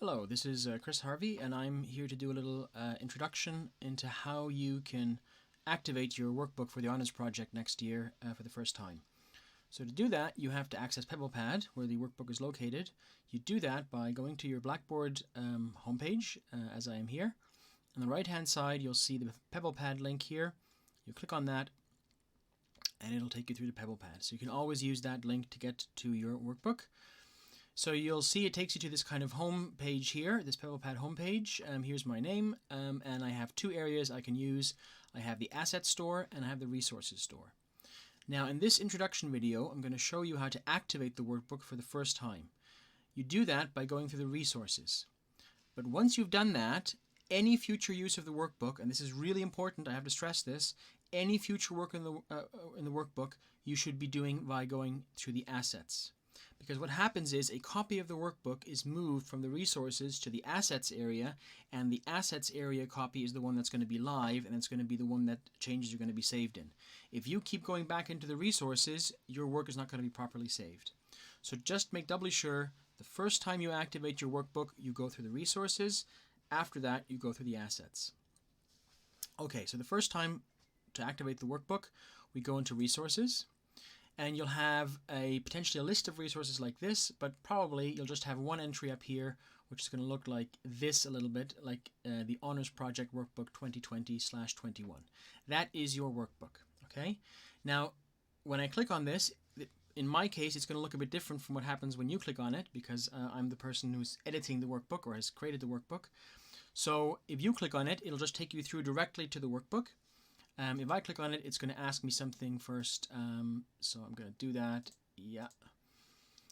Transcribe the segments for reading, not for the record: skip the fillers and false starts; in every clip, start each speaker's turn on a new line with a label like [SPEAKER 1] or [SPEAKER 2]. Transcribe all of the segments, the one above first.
[SPEAKER 1] Hello, this is Chris Harvey, and I'm here to do a little introduction into how you can activate your workbook for the Honours Project next year for the first time. So to do that, you have to access PebblePad, where the workbook is located. You do that by going to your Blackboard homepage, as I am here. On the right-hand side, you'll see the PebblePad link here. You click on that, and it'll take you through to PebblePad. So you can always use that link to get to your workbook. So you'll see it takes you to this kind of home page here, this PebblePad home page. Here's my name, and I have two areas I can use. I have the Asset Store and I have the Resources Store. Now in this introduction video, I'm going to show you how to activate the workbook for the first time. You do that by going through the Resources. But once you've done that, any future use of the workbook, and this is really important, I have to stress this, any future work in the workbook you should be doing by going through the Assets. Because what happens is a copy of the workbook is moved from the Resources to the Assets area, and the Assets area copy is the one that's going to be live, and it's going to be the one that changes are going to be saved in. If you keep going back into the Resources, your work is not going to be properly saved. So just make doubly sure the first time you activate your workbook, you go through the Resources. After that, you go through the Assets. Okay, so the first time to activate the workbook, we go into Resources. And you'll have potentially a list of resources like this, but probably you'll just have one entry up here, which is going to look like this a little bit, like the Honours Project Workbook 2020/21. That is your workbook, okay? Now, when I click on this, in my case, it's going to look a bit different from what happens when you click on it, because I'm the person who's editing the workbook or has created the workbook. So if you click on it, it'll just take you through directly to the workbook. If I click on it, it's going to ask me something first, so I'm going to do that. Yeah.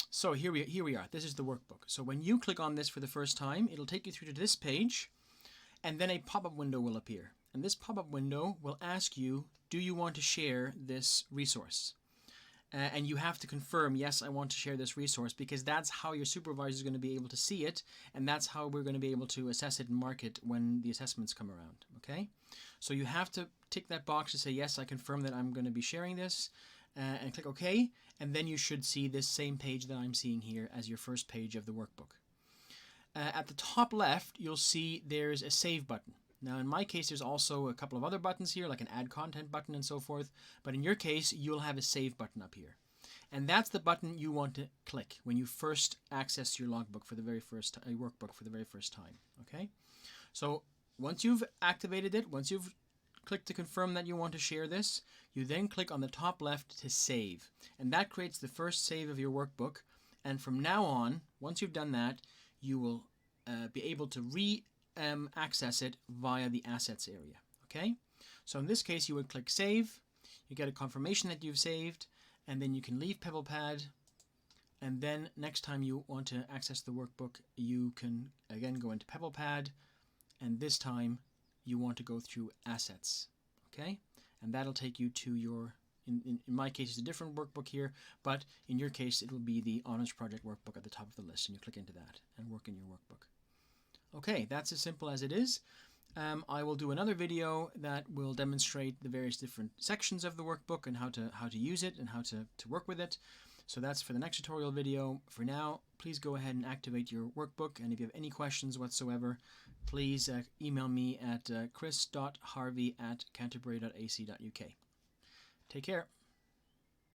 [SPEAKER 1] So here we are. This is the workbook. So when you click on this for the first time, it'll take you through to this page, and then a pop-up window will appear. And this pop-up window will ask you, do you want to share this resource? And you have to confirm, yes, I want to share this resource, because that's how your supervisor is going to be able to see it, and that's how we're going to be able to assess it and mark it when the assessments come around, okay? So you have to tick that box to say, yes, I confirm that I'm going to be sharing this, and click OK, and then you should see this same page that I'm seeing here as your first page of the workbook. At the top left, you'll see there's a Save button. Now in my case, there's also a couple of other buttons here, like an Add Content button and so forth, but in your case, you'll have a Save button up here. And that's the button you want to click when you first access your logbook for the very first workbook for the very first time, okay? So once you've activated it, once you've clicked to confirm that you want to share this, you then click on the top left to save. And that creates the first save of your workbook. And from now on, once you've done that, you will be able to access it via the Assets area, okay? So in this case, you would click Save, you get a confirmation that you've saved, and then you can leave PebblePad, and then next time you want to access the workbook, you can again go into PebblePad, and this time you want to go through Assets, okay? And that'll take you to your, in my case it's a different workbook here, but in your case it will be the Honours Project workbook at the top of the list, and you click into that and work in your workbook. Okay, that's as simple as it is. I will do another video that will demonstrate the various different sections of the workbook and how to use it and how to work with it. So that's for the next tutorial video. For now, please go ahead and activate your workbook, and if you have any questions whatsoever, please email me at chris.harvey@canterbury.ac.uk. Take care.